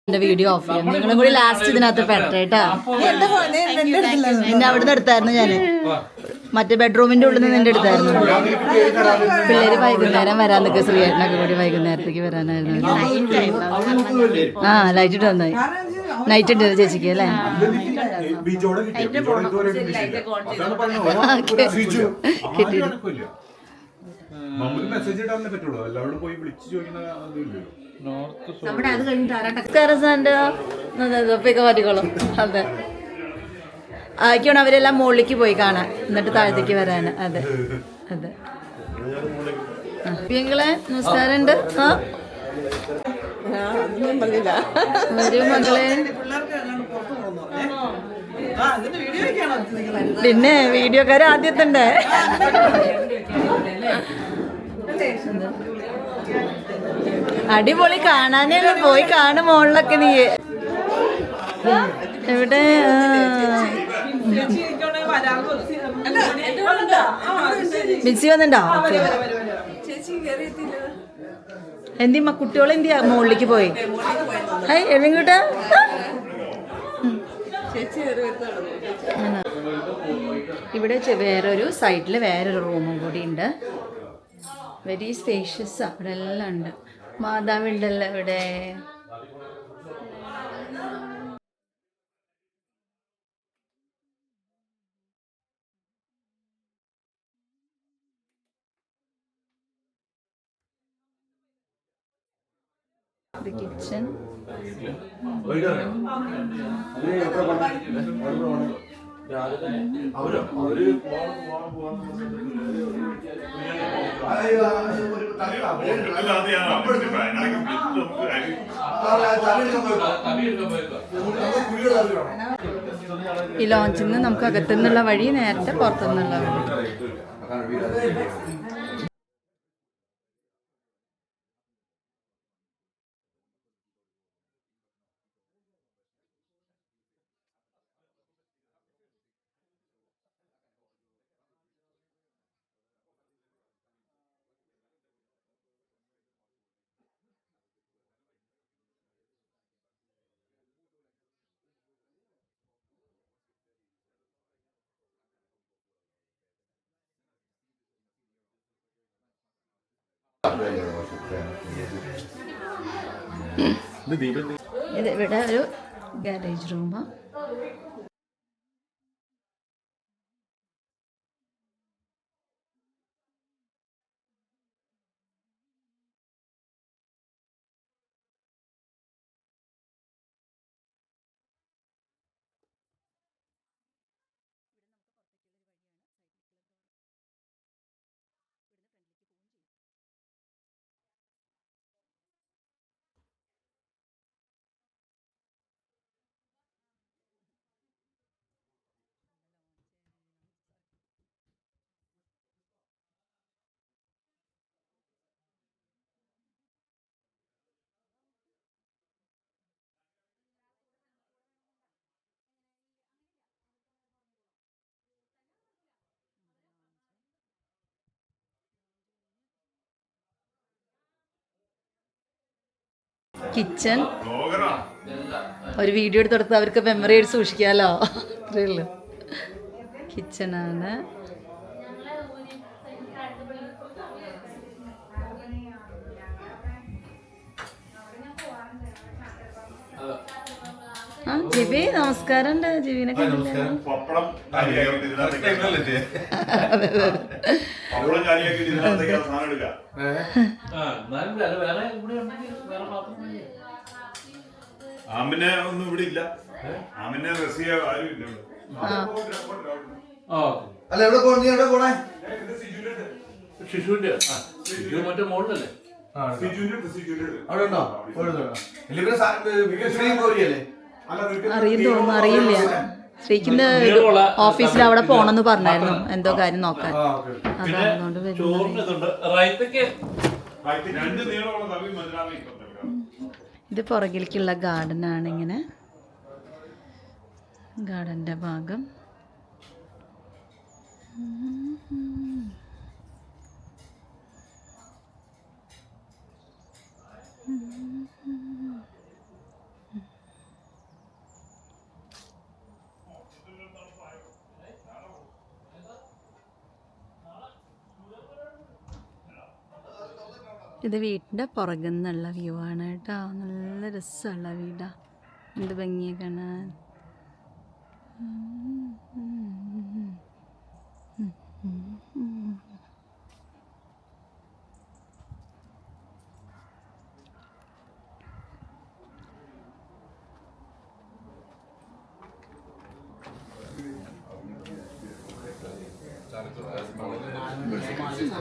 എന്റെ video of ചെയ്യാം. നിങ്ങളും കൂടി ലാസ്റ്റ് ഇതിനകത്ത് പെട്ടേട്ടാ. നിന്നെ അവിടെ നിന്ന് എടുത്തായിരുന്നു ഞാന്. മറ്റേ ബെഡ്റൂമിന്റെ ഉള്ളിൽ നിന്ന് നിന്റെ എടുത്തായിരുന്നു. പിള്ളേര് വൈകുന്നേരം വരാൻ നിൽക്കുക. ശ്രീയേട്ടനൊക്കെ കൂടി വൈകുന്നേരത്തേക്ക് വരാനായിരുന്നു. ആ ലൈറ്റ് ഇട്ട് വന്നായി. നൈറ്റ് ഉണ്ട് ചേച്ചിക്ക് അല്ലേ? മാറ്റിക്കോളും. അതെ ആയിക്കോണം. അവരെല്ലാം മുകളിലേക്ക് പോയി കാണാൻ, എന്നിട്ട് താഴത്തേക്ക് വരാൻ. അതെ അതെ. പിങ്ങളെ നമസ്കാരം ഉണ്ട്. ആ വരൂ മകളെ. പിന്നെ വീഡിയോക്കാര് ആദ്യത്തുണ്ടേ. അടിപൊളി കാണാനേ. പോയി കാണും മോളിലൊക്കെ. നീ എവിടെ? ബിസി വന്നിണ്ടോ? എന്തിമ്മ കുട്ടികളെന്തിയാ മുകളിലേക്ക് പോയി? ഹായ് എവിങ്ങോട്ടാ? ഇവിടെ വേറൊരു സൈഡിൽ വേറൊരു റൂമും കൂടി ഉണ്ട്. Very spacious. അവിടെ എല്ലാം ഉണ്ട്. മാതാവുണ്ടല്ലോ ഇവിടെ. കിച്ചൺ. ഈ ലോഞ്ചിൽ നിന്ന് നമുക്ക് അകത്തുനിന്നുള്ള വഴി, നേരത്തെ പുറത്തുനിന്നുള്ള വഴി. ഇത് ഇവിടെ ഒരു ഗാരേജ് റൂമാണ്. കിച്ചൺ. ഒരു വീഡിയോ എടുത്തെടുത്ത് അവർക്ക് മെമ്മറി ആയിട്ട് സൂക്ഷിക്കാമല്ലോ. അത്രയേ ഉള്ളൂ. കിച്ചണാണ്. ആ ജിബി നമസ്കാരം ഉണ്ട്. ജിബിനെ ആമിനെ ഒന്നും ഇവിടെ ഇല്ല. ആമിനെ റസിയ ആരും ഇല്ല. അല്ല എവിടെ പോണേ? എവിടെ പോണേ? ശിശുവിന്റെ മറ്റേ മോളിലല്ലേ? അറിയും തോന്നുന്നു. അറിയില്ല. ശ്രീക്കിന്റെ ഓഫീസിൽ അവിടെ പോണെന്ന് പറഞ്ഞായിരുന്നു, എന്തോ കാര്യം നോക്കാൻ. അതുകൊണ്ട് ഇത് പുറകിലേക്കുള്ള ഗാർഡൻ ആണ്. ഇങ്ങനെ ഗാർഡന്റെ ഭാഗം. ഇത് വീട്ടിൻ്റെ പുറകിൽ നിന്നുള്ള വ്യൂ ആണ് കേട്ടോ. നല്ല രസമുള്ള വീടാ. എന്ത് ഭംഗിയെ കാണാൻ.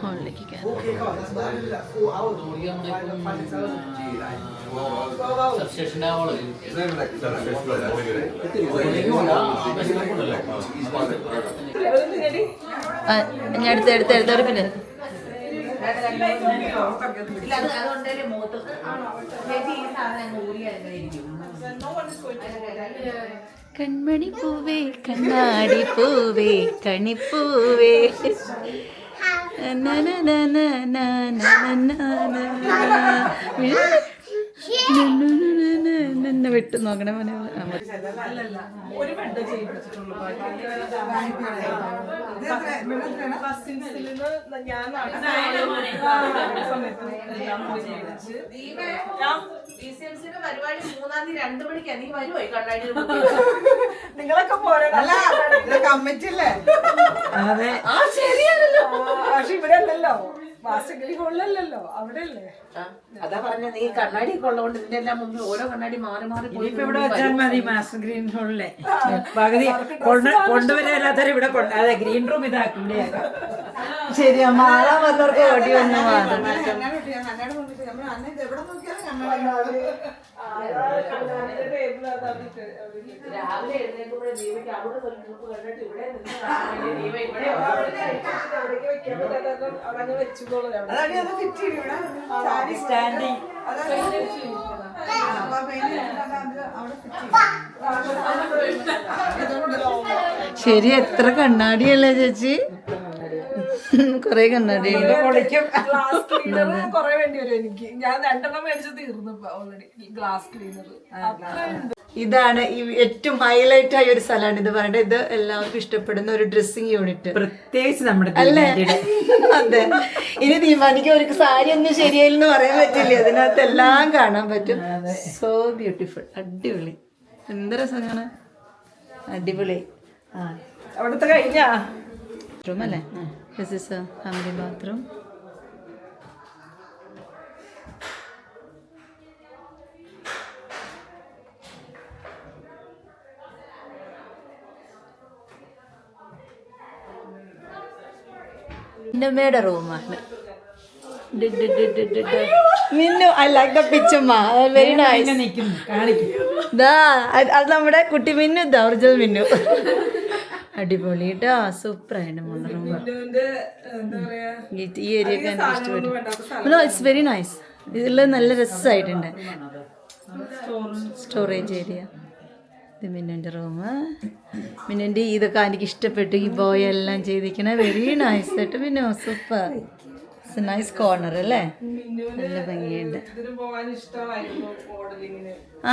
ഹോളിലേക്ക് കയറാം. ഞാൻ എടുത്തൊരു പിന്നെ കൺമണി പൂവേ കണ്ണാടി പൂവേ കണിപ്പൂവേ വിട്ടു നോക്കണേ മോനെ. നിങ്ങളൊക്കെ പോരല്ല കമ്മിറ്റില്ലേ? അതെ, ശരിയാണല്ലോ. പക്ഷെ ഇവിടെ അല്ലല്ലോ, വാസഗിരി ഹോളിലല്ലോ, അവിടെ അല്ലേ? അതാ പറഞ്ഞ നീ കണ്ണാടി ഒക്കെ ഉള്ളതുകൊണ്ട് ഇതിന്റെ എല്ലാം മുമ്പിൽ ഓരോ കണ്ണാടി മാറി മാറി പോയി. ഇപ്പൊ ഇവിടെ വെച്ചാൽ മതി മാസ്റ്റർ ഗ്രീൻ ഹോളിലെ പകുതി കൊണ്ടുവരാത്തവരെ ഇവിടെ അതെ ഗ്രീൻ റൂം ഇതാക്കി. ശരിയാ, മാറാൻ വന്നവർക്ക് ഓടി വന്നു മാറും. രാവിലെ എഴുന്നേൽക്കുമ്പോഴേ ദീപയ്ക്ക് അവിടെ ട്രിപ്പ് കണ്ടിട്ട് ഇവിടെ ശരി, എത്ര കണ്ണാടിയല്ലേ ചേച്ചി? കൊറേ കണ്ണാടി കൊറേ വേണ്ടി വരും എനിക്ക്. ഞാൻ 2 മേടിച്ച് തീർന്നു ഓൾറെഡി ഗ്ലാസ് ക്ലീനർ. ഇതാണ് ഈ ഏറ്റവും ഹൈലൈറ്റ് ആയ ഒരു സ്ഥലമാണ് ഇത്. പറയട്ടെ, ഇത് എല്ലാവർക്കും ഇഷ്ടപ്പെടുന്ന ഒരു ഡ്രസ്സിംഗ് യൂണിറ്റ്, പ്രത്യേകിച്ച് നമ്മുടെ അല്ലേ? അതെ, ഇനി തീരുമാനിക്കാൻ ഒരു സാരി ഒന്നും ശരിയായില്ലെന്ന് പറയാൻ പറ്റില്ല. അതിനകത്ത് എല്ലാം കാണാൻ പറ്റും. സോ ബ്യൂട്ടിഫുൾ, അടിപൊളി, എന്ത് രസം കാണാൻ, അടിപൊളി. അവിടുത്തെ കഴിഞ്ഞാ ബാത്റൂം അല്ലേ? This is a family bathroom. മിന്നുമ്മയുടെ റൂമാണ്. മിന്നു, ഐ ലൈക്ക് ദ പിച്ചമ്മ, വെരി നൈസ്. അത് നമ്മുടെ കുട്ടി മിന്നു, ഇതാ ഒറിജിനൽ മിന്നു. അടിപൊളി കേട്ടോ, സൂപ്പറായിട്ട് മോളുടെ റൂം. ഈ ഏരിയ ഒക്കെ എനിക്ക് ഇഷ്ടപ്പെട്ടു. It's very nice. ഇതിൽ നല്ല രസമായിട്ടുണ്ട്. Storage area. ഇത് മിന്നുൻ്റെ റൂം. മിന്നുൻ്റെ ഇതൊക്കെ എനിക്ക് ഇഷ്ടപ്പെട്ടു. ഈ ബോയ് എല്ലാം ചെയ്തിരിക്കണേ വെരി നൈസ് ആയിട്ട്. പിന്നെ സൂപ്പർ, ഇറ്റ്സ് നൈസ് കോർണർ അല്ലേ? നല്ല ഭംഗിയുണ്ട്.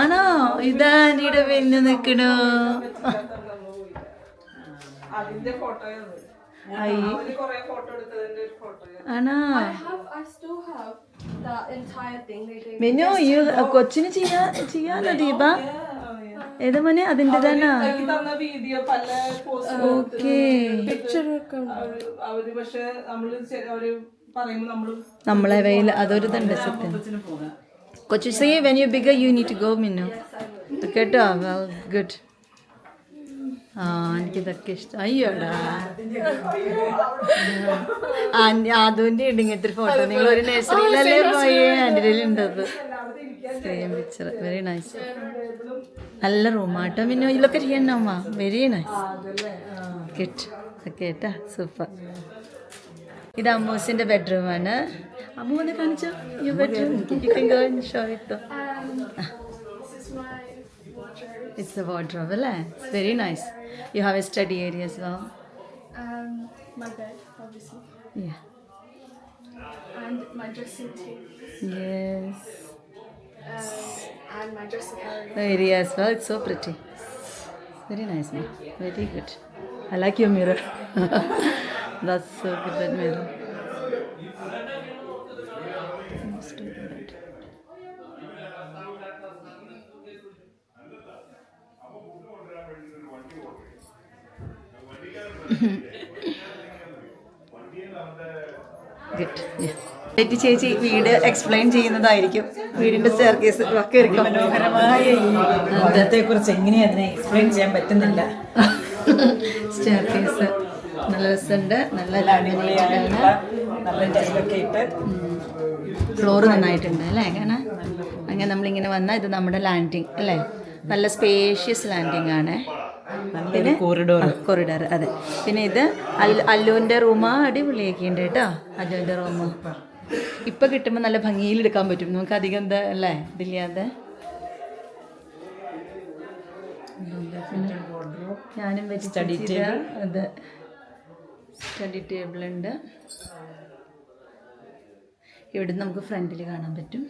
ആണോ? ഇതാ ആൻറ്റിയുടെ പിന്നെ നിൽക്കണോ? ആണോ? മിന്നു, ഈ കൊച്ചിന് ചെയ്യാനോ ദീപ? ഏതാ മോനെ അതിൻ്റെ തന്നെ? ഓക്കേ, നമ്മളെ വെയിൽ അതൊരു തന്നെ സത്യം. കൊച്ചു say when you bigger you need to go Minnu, കേട്ടോ? ഗുഡ്. എനിക്കിതൊക്കെ ഇഷ്ടം. അയ്യോടാ, ആദ്യൻ്റെ ഉണ്ട് ഇങ്ങനത്തെ ഫോട്ടോ. നിങ്ങൾ ഒരു നഴ്സറിയിലല്ലേ പോയി? ആൻറ്റിൻ്റെ ഉണ്ടത് സെയിം പിക്ചർ. വെരി നൈസ്, നല്ല റൂമാട്ടോ. പിന്നെ ഇതിലൊക്കെ ചെയ്യണമ്മ, വെരി നൈസ്. കിട്ട് ഒക്കെ കേട്ടാ, സൂപ്പർ. ഇത് അമ്മൂസിൻ്റെ ബെഡ്റൂമാണ്. അമ്മു വന്ന് കാണിച്ചോ you bedroom. You can go and show it. It's a wardrobe, അല്ലേ? It's very nice. You have a study area as well. My bed, obviously. Yeah. And my dressing table. Yes. And my dressing area. The area as well. It's so pretty. Very nice, man. Very good. I like your mirror. That's so good, that mirror. ചേച്ചി വീട് explain ചെയ്യുന്നതായിരിക്കും. വീടിന്റെ stair case ഒക്കെ ഇരിക്കും. മനോഹരമായ ഈ ബന്ധത്തെ കുറിച്ച് എങ്ങനെയാ അതിനെ എക്സ്പ്ലെയിൻ ചെയ്യാൻ പറ്റുന്നില്ല. സ്റ്റെയർ കേസ് നല്ല രസമുണ്ട്. നല്ല നല്ല ടൈലൊക്കെ ഇട്ട് ഫ്ലോർ നന്നായിട്ടുണ്ട് അല്ലേ? അങ്ങനെ നമ്മളിങ്ങനെ വന്നാൽ ഇത് നമ്മുടെ ലാൻഡിങ് അല്ലേ? നല്ല സ്പേഷ്യസ് ലാൻഡിങ് ആണ്. പിന്നെ കൊറിഡോർ അതെ. പിന്നെ ഇത് അല്ലുവിൻ്റെ റൂമാ. അടിപൊളിയൊക്കെ ഉണ്ട് കേട്ടോ അല്ലുവിൻ്റെ റൂം. ഇപ്പം കിട്ടുമ്പോൾ നല്ല ഭംഗിയിൽ എടുക്കാൻ പറ്റും നമുക്ക്. അധികം എന്താ അല്ലേ ഇതില്ലാതെ. ഞാനും വെച്ച് സ്റ്റഡി ടേബിൾ. അതെ, സ്റ്റഡി ടേബിൾ ഉണ്ട്. ഇവിടെ നമുക്ക് ഫ്രണ്ടിൽ കാണാൻ പറ്റും.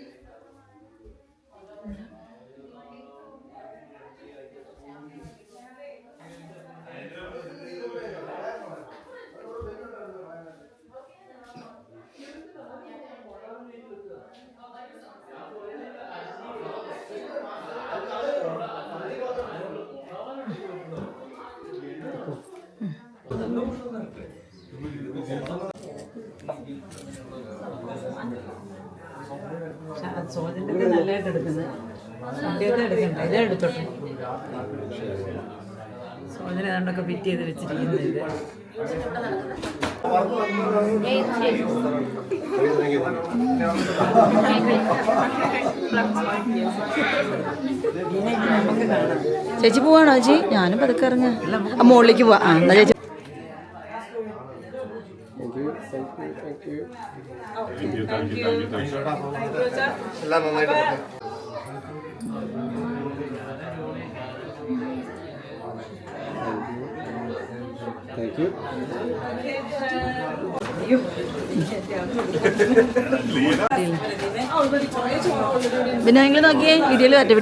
സോജന്റെ നല്ലതായിട്ട് എടുക്കുന്നത് എടുക്കണ്ട. ഇതേ എടുത്തോട്ടെ. സോജന ഏതാണ്ടൊക്കെ ഫിറ്റ് ചെയ്ത് വെച്ചിരിക്കുന്നത്. ഇത് നമുക്ക് കാണാം. ചേച്ചി പോവാണോ ചേച്ചി? ഞാനും പതുക്കെ ഇറങ്ങാം. മുകളിലേക്ക് പോവാ. എന്നാ ചേച്ചി എല്ലാം നന്നായിട്ട് താങ്ക് യു. പിന്നെ നിങ്ങൾ നോക്കിയേ വീഡിയോയിൽ പറ്റേ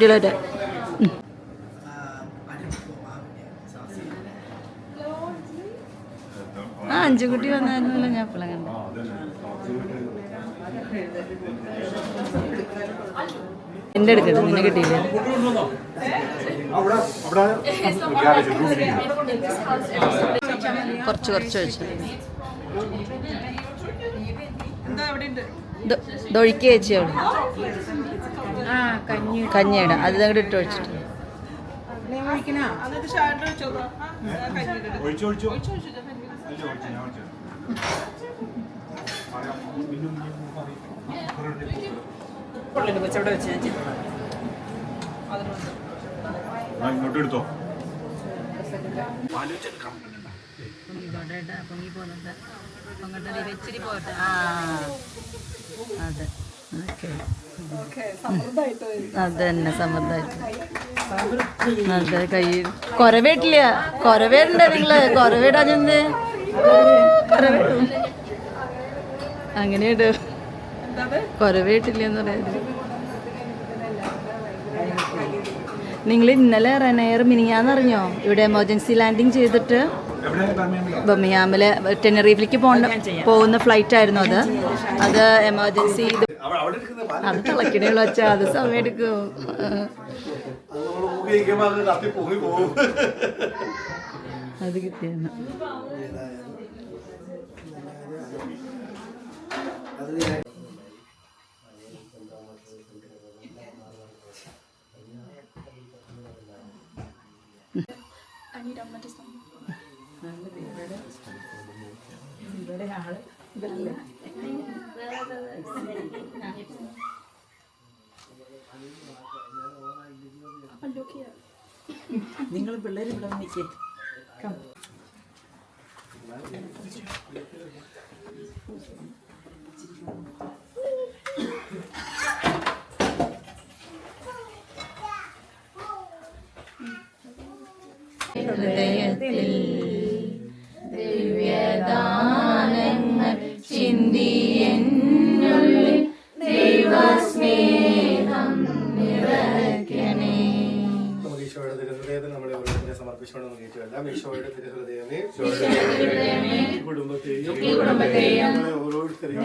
ആ 5 കുട്ടി വന്നായിരുന്നല്ലോ. ഞാൻ ഇപ്പോഴാണ് കണ്ടത്. എൻ്റെ എടുക്കട്ടെ, നിന്നെ കിട്ടിയില്ലേ? കുറച്ച് ഒഴിച്ചു ഇതൊഴിക്കുക ചേച്ചിയോട്. കഞ്ഞിയുടെ അത് അങ്ങോട്ട് ഇട്ട് ഒഴിച്ചിട്ട് ഇങ്ങോട്ട് എടുത്തോ. പൊങ്ങി പോകുന്നുണ്ട്. അങ്ങോട്ട് ഇച്ചിരി പോട്ടെ. ആ അതെ, അതന്നെ സമൃദ്ധമായിട്ട്. അതെ, കയ്യിൽ കൊരവേട്ടില്ല. കൊരവേടുണ്ട് നിങ്ങള്. കൊരവേടാഞ്ഞെന്ത് കൊരവേടും അങ്ങനെയുണ്ട്. കൊരവേട്ടില്ലെന്ന് പറയാത്. നിങ്ങൾ ഇന്നലെ റെനയർ മിനിങ്ങാന്നറിഞ്ഞോ? ഇവിടെ എമർജൻസി ലാൻഡിങ് ചെയ്തിട്ട് ബർമിയാമില് ടെനറീഫിലേക്ക് പോകുന്ന ഫ്ലൈറ്റ് ആയിരുന്നു അത് എമർജൻസി. അത് തിളക്കിടയുള്ള വെച്ചാ അത് സമയം എടുക്കും. അത് കിട്ടിയെന്ന് I need Amma's number. നിങ്ങൾ പിള്ളേർ ഇവിടെ നിൽക്കേ. ഹൃദയത്തിൽ ദിവ്യദാനങ്ങൾ ചിന്തിയെന്നുള്ളിൽ ദൈവസ്നേഹം നിറയ്ക്കണേ. ഈശോയുടെ തിരുഹൃദയത്തിൽ നമ്മളെ ഓരോരുത്തരെ സമർപ്പിച്ചുകൊണ്ട് നമുക്ക് ഈശോയെല്ലാം ഈശോയുടെ തിരുഹൃദയമേ ഈ കുടുംബത്തെയും ഞങ്ങളെ ഓരോരുത്തരെയും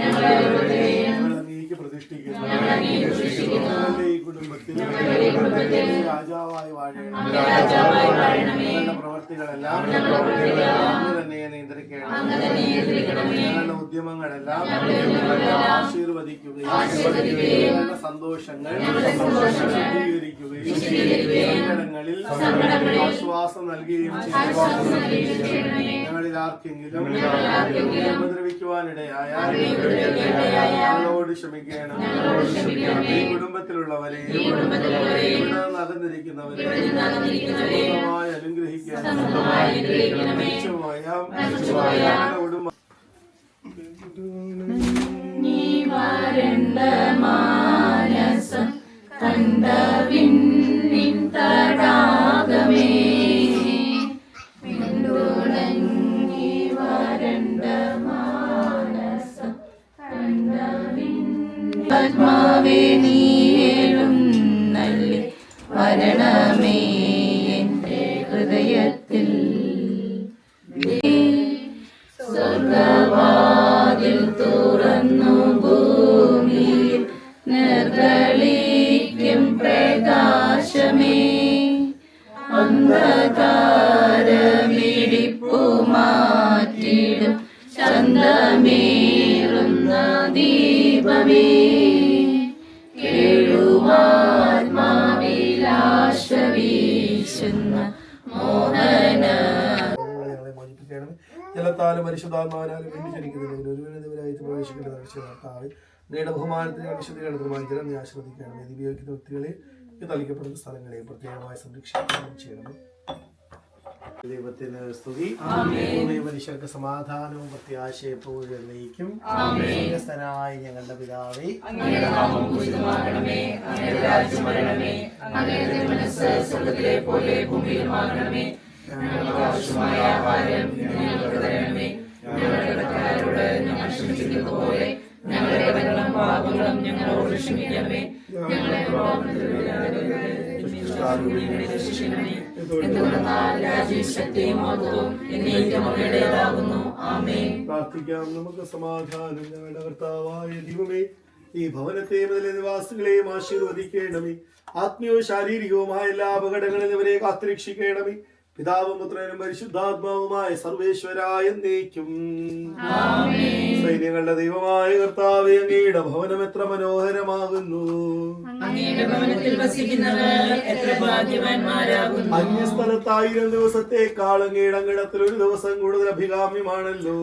നീക്കി പ്രതിഷ്ഠിക്കുന്നു. ഈ കുടുംബത്തിൽ രാജാവായി വാഴണം. പ്രവർത്തികളെല്ലാം തന്നെ ഞങ്ങളുടെ ഉദ്യമങ്ങളെല്ലാം ആശീർവദിക്കുകയും ഞങ്ങളുടെ സന്തോഷങ്ങൾ ശുദ്ധീകരിക്കുകയും സങ്കടങ്ങളിൽ ആശ്വാസം നൽകുകയും ഞങ്ങളിൽ ആർക്കെങ്കിലും ഉപദ്രവിക്കുവാനിടയായ ഞങ്ങളോട് ക്ഷമിക്കണം. ഈ കുടുംബത്തിലുള്ളവരെയും ഇവിടെ അകന്നിരിക്കുന്നവരെയും പൂർണ്ണമായി അനുഗ്രഹിക്കണം. ഞങ്ങളോടും മാനസം കണ്ട വിണ്ണിൻ തടാകമേ പിന്തുടങ്ങി വരണ്ട മാനസം കണ്ട പത്മാവേ നീളും നല്ലി വരണമേ എൻ്റെ ഹൃദയത്തിൽ സ്വർഗവാതിൽ തുറന്നു ഭൂമിയിൽ നിർഗളിക്കും പ്രകാശമേ അന്ധകാരമിടിപ്പു മാറ്റിടും ചന്തമേറുന്ന ദീപമേ കേഴുവാത്മാവിലാശ വീശുന്ന മോഹന ഞങ്ങളെ മോചിപ്പിക്കണമേ. ജലത്താലും പരിശുദ്ധാത്മാവിനാലും വേണ്ടി ജനിക്കുന്നതിന് ഒരുവനായി പ്രവേശിക്കേണ്ട രക്ഷിതാവേ അങ്ങയുടെ ബഹുമാനത്തിന് വിശുദ്ധീകരണത്തിനുമായി ജനം നീ ആശ്രദിക്കണമേ. ഉപയോഗിക്കുന്ന വ്യക്തികളെ തളിക്കപ്പെടുന്ന സ്ഥലങ്ങളെ പ്രത്യേകമായി സംരക്ഷിക്കുകയും ചെയ്യണം. ദൈവത്തിന് സ്തുതി. മനുഷ്യർക്ക് സമാധാനവും പ്രത്യാശയും എപ്പോഴും എന്നേക്കും. സ്വർഗ്ഗസ്ഥനായ ഞങ്ങളുടെ പിതാവേ, അങ്ങയുടെ നാമം പൂജിതമാകണമേ, അങ്ങയുടെ രാജ്യം വരണമേ, അങ്ങയുടെ മനസ്സ് സ്വർഗ്ഗത്തിലെ പോലെ ഭൂമിയിലുമാകണമേ. ഞങ്ങൾക്ക് ആവശ്യമായ ആഹാരം ഞങ്ങൾക്ക് തരണമേ. ഞങ്ങളുടെ കടക്കാരോട് ഞങ്ങൾ ക്ഷമിച്ചിരിക്കുന്നത് പോലെ ഞങ്ങളുടെ കടങ്ങളും പാപങ്ങളും ഞങ്ങളോട് ക്ഷമിക്കണമേ. ഞങ്ങളെ രക്ഷിക്കണമേ. പ്രാർത്ഥിക്കാം. നമുക്ക് സമാധാനം. ഞങ്ങളുടെ കർത്താവായ ദൈവമേ, ഈ ഭവനത്തെയും അതിലെ നിവാസികളെയും ആശീർവദിക്കണമേ. ആത്മീയവും ശാരീരികവുമായ എല്ലാ അപകടങ്ങളിൽ ഇവരെ കാത്തുരക്ഷിക്കണമേ. പിതാവും പുത്രനും പരിശുദ്ധാത്മാവുമായ സർവേശ്വരായ എന്നേക്കും. സൈന്യങ്ങളുടെ ദൈവമായ കർത്താവേ, അങ്ങയുടെ ഭവനം എത്ര മനോഹരമാകുന്നു. അങ്ങയുടെ ഭവനത്തിൽ വസിക്കുന്നവർ എത്ര ഭാഗ്യവാന്മാരാകുന്നു. അന്യസ്ഥലത്ത് 1000 ദിവസത്തേക്കാൾ അങ്ങയുടെ അങ്കണത്തിൽ ഒരു ദിവസം കൂടുതൽ അഭികാമ്യമാണല്ലോ.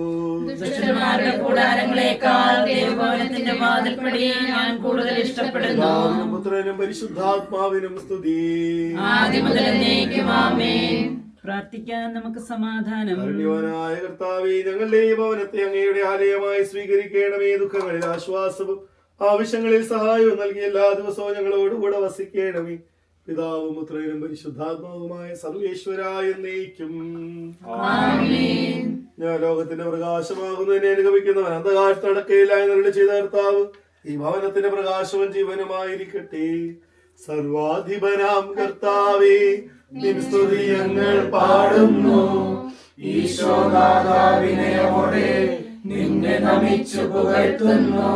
ദുഷ്ടന്മാരുടെ കൂടാരങ്ങളെക്കാൾ ദൈവഭവനത്തിന്റെ വാതിൽപ്പടിയെ ഞാൻ കൂടുതൽ ഇഷ്ടപ്പെടുന്നു. പിതാവിനും പുത്രനും പരിശുദ്ധാത്മാവിനും സ്തുതി. ആദ്യം മുതൽ എന്നേക്കും ആമേൻ. പ്രാർത്ഥിക്കാൻ നമുക്ക് സമാധാനം. കാരുണ്യവാനായ കർത്താവേ, ഞങ്ങളുടെ ഈ ഭവനത്തെ അങ്ങയുടെ ആലയമായി സ്വീകരിക്കണമേ. ദുഃഖങ്ങളിൽ ആശ്വാസവും ആവശ്യങ്ങളിൽ സഹായവും നൽകി എല്ലാ ദിവസവും ഞങ്ങളോടുകൂടെ വസിക്കണമേ. പിതാവും പുത്രനും പരിശുദ്ധാത്മാവുമായ സർവേശ്വരായ എന്നേക്കും. ഞാൻ ലോകത്തിന്റെ പ്രകാശമാകുന്നതിനെ അനുഗമിക്കുന്നവൻ അന്ധകാരത്തടക്കയിലായി നിരളി ചെയ്ത കർത്താവ് ഈ ഭവനത്തിന്റെ പ്രകാശവും ജീവനുമായിരിക്കട്ടെ. സർവാധിപനാം കർത്താവേ, നിൻ സ്തുതി ഞങ്ങൾ പാടുന്നു. ഈശോനാഥാവിനയോടെ നിന്നെ നമിച്ചു പുകഴ്ത്തുന്നു.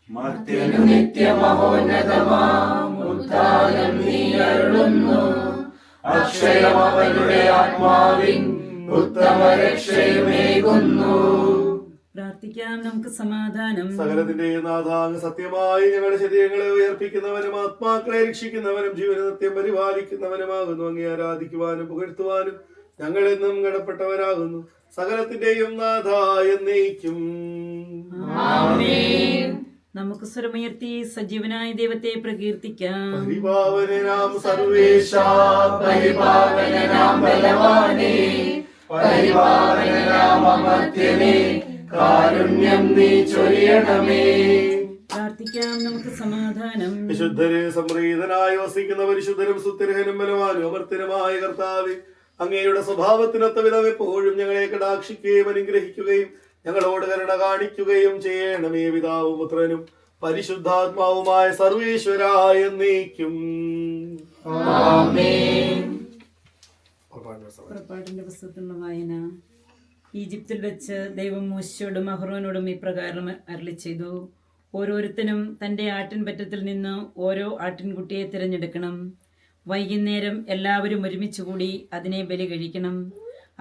മർത്യനു നിത്യമഹോന്നതമാം ഉദ്ധാനം നീ അരുളുന്നു. അക്ഷയം അവരുടെ ആത്മാവിൻ ഉത്തമ രക്ഷയുമേകുന്നു. പ്രാർത്ഥിക്കാം നമുക്ക് സമാധാനം. സകലത്തിന്റെ നാഥാങ് സത്യമായി ഞങ്ങളുടെ ശരീരങ്ങളെ ഉയർപ്പിക്കുന്നവനും ആത്മാക്കളെ രക്ഷിക്കുന്നവനും ജീവന സത്യം പരിപാലിക്കുന്നവനുമാകുന്നു. അങ്ങേ ആരാധിക്കുവാനും പുകഴ്ത്തുവാനും ഞങ്ങളെന്നും കടപ്പെട്ടവരാകുന്നു. സകലത്തിന്റെയും നാഥ എന്നേക്കും. നമുക്ക് സ്വരമുയർത്തി സജീവനായ ദൈവത്തെ പ്രകീർത്തിക്കാം. പരിപാവനനാം സർവേശ, പരിപാവനനാം ബലവാനേ, പരിപാവനനാം അമർത്യനേ, കാരുണ്യം നീ ചൊരിയണമേ. പ്രാർത്ഥിക്കാം നമുക്ക് സമാധാനം. വിശുദ്ധരെ സംപ്രീതനായി വസിക്കുന്ന പരിശുദ്ധരും സുത്യർഹനും ബലവാനും അമർത്യനുമായ കർത്താവേ, അങ്ങയുടെ സ്വഭാവത്തിനൊത്ത വിധം എപ്പോഴും ഞങ്ങളെ കടാക്ഷിക്കുകയും അനുഗ്രഹിക്കുകയും ഞങ്ങളോട് കരുണ കാണിക്കുകയും ചെയ്യണമേ. പിതാവും പുത്രനും പരിശുദ്ധാത്മാവുമായ സർവേശ്വരായ എന്നേക്കും. പുറപ്പാടിന്റെ പുസ്തകത്തിലുള്ള വായന. ഈജിപ്തിൽ വെച്ച് ദൈവം മൂശയോടും അഹ്റോനോടും ഇപ്രകാരം അരുളി ചെയ്തു: ഓരോരുത്തനും തൻ്റെ ആട്ടിൻപറ്റത്തിൽ നിന്ന് ഓരോ ആട്ടിൻകുട്ടിയെ തിരഞ്ഞെടുക്കണം. വൈകുന്നേരം എല്ലാവരും ഒരുമിച്ച് കൂടി അതിനെ ബലി കഴിക്കണം.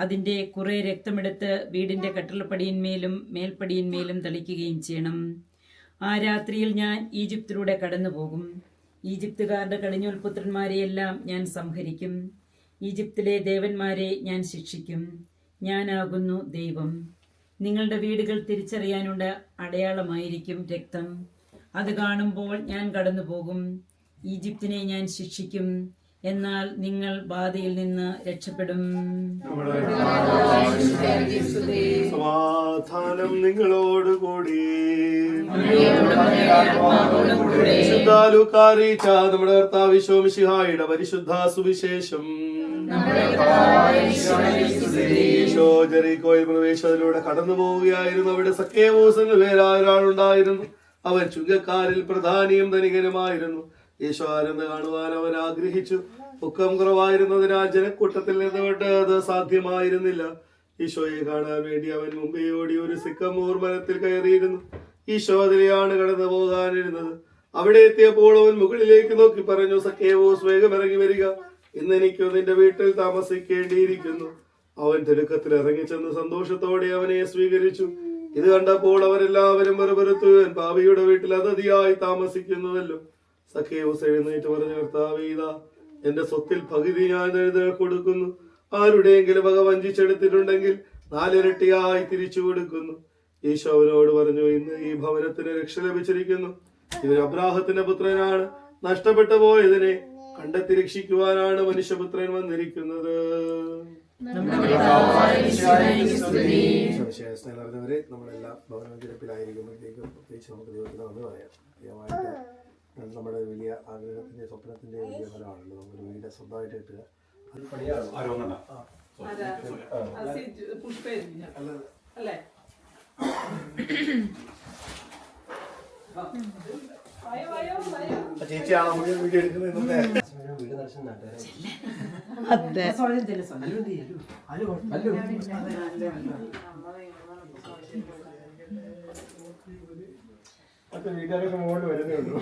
അതിൻ്റെ കുറേ രക്തമെടുത്ത് വീടിൻ്റെ കട്ടിളപ്പടിയിന്മേലും മേൽപ്പടിയിന്മേലും തളിക്കുകയും ചെയ്യണം. ആ രാത്രിയിൽ ഞാൻ ഈജിപ്തിലൂടെ കടന്നു പോകും. ഈജിപ്തുകാരുടെ കടിഞ്ഞൂൽപുത്രന്മാരെയെല്ലാം ഞാൻ സംഹരിക്കും. ഈജിപ്തിലെ ദേവന്മാരെ ഞാൻ ശിക്ഷിക്കും. ഞാനാകുന്നു ദൈവം. നിങ്ങളുടെ വീടുകൾ തിരിച്ചറിയാനുള്ള അടയാളമായിരിക്കും രക്തം. അത് കാണുമ്പോൾ ഞാൻ കടന്നു പോകും. ഈജിപ്തിനെ ഞാൻ ശിക്ഷിക്കും. എന്നാൽ നിങ്ങൾ ബാധയിൽ നിന്ന് രക്ഷപ്പെടും. സമാധാനം നിങ്ങളോടുകൂടി. ശുദ്ധാലുക്കാരീച്ച നമ്മുടെ കർത്താവ് ഈശോ മിശിഹായുടെ പരിശുദ്ധ സുവിശേഷം. ഈശോ ജെറിക്കോയിൽ പ്രവേശത്തിലൂടെ കടന്നു പോവുകയായിരുന്നു. അവിടെ സക്കേവൂസ് എന്ന പേരായ ഒരാളുണ്ടായിരുന്നു. അവൻ ചുങ്കക്കാരിൽ പ്രധാനിയും ധനികനുമായിരുന്നു. ഈശോ ആനന്ദ കാണുവാൻ അവൻ ആഗ്രഹിച്ചു. പൊക്കം കുറവായിരുന്നതിനാൽ ജനക്കൂട്ടത്തിൽ നിന്നുകൊണ്ട് അത് സാധ്യമായിരുന്നില്ല. ഈശോയെ കാണാൻ വേണ്ടി അവൻ മുമ്പേ ഓടി ഒരു സിക്കമൂർ മരത്തിൽ കയറിയിരുന്നു. ഈശോ അതിലെയാണ് കടന്നു പോകാനിരുന്നത്. അവിടെ എത്തിയപ്പോൾ അവൻ മുകളിലേക്ക് നോക്കി പറഞ്ഞു, സക്കേവൂസ്, വേഗം ഇറങ്ങി വരിക, ഇന്ന് എനിക്ക് നിന്റെ വീട്ടിൽ താമസിക്കേണ്ടിയിരിക്കുന്നു. അവൻ തിടുക്കത്തിൽ ഇറങ്ങിച്ചെന്ന് സന്തോഷത്തോടെ അവനെ സ്വീകരിച്ചു. ഇത് കണ്ടപ്പോൾ അവരെല്ലാവരും വെറുപെറുത്തു, പാപിയുടെ വീട്ടിൽ അതിഥിയായി താമസിക്കുന്നുവല്ലോ. സക്കേവൂസ് എഴുന്നേറ്റ് പറഞ്ഞു, കർത്താവേ, ഇതാ എന്റെ സ്വത്തിൽ പകുതി ഞാൻ കൊടുക്കുന്നു. ആരുടെയെങ്കിലും വക വഞ്ചിച്ചെടുത്തിട്ടുണ്ടെങ്കിൽ 4 ഇരട്ടിയായി തിരിച്ചു കൊടുക്കുന്നു. ഈശോ അവനോട് പറഞ്ഞു, ഇന്ന് ഈ ഭവനത്തിന് രക്ഷ ലഭിച്ചിരിക്കുന്നു. ഇവൻ അബ്രാഹത്തിന്റെ പുത്രനാണ്. നഷ്ടപ്പെട്ടു പോയതിനെ കണ്ടെത്തി രക്ഷിക്കുവാനാണ് മനുഷ്യപുത്രൻ വന്നിരിക്കുന്നത്. നിറഞ്ഞവരെ, നമ്മളെല്ലാം ഭവനത്തിരപ്പിലായിരിക്കുമ്പോഴത്തേക്കും പ്രത്യേകിച്ച് നമുക്ക് ദൈവത്തിന് വന്ന് പറയാം. നമ്മുടെ വലിയ ആഗ്രഹത്തിന്റെ സ്വപ്നത്തിന്റെ വലിയ ഫലമാണല്ലോ നമ്മുടെ വീട് സ്വന്തമായിട്ട് കിട്ടുക. അത് പണിയാണ്. ചേച്ചിയാണോ വീഡിയോ എടുക്കുന്നത്? വീട് ദർശനം നാട്ടുകാരെ വീട്ടുകാരൊക്കെ മുകളിൽ വരുന്നേ ഉള്ളൂ.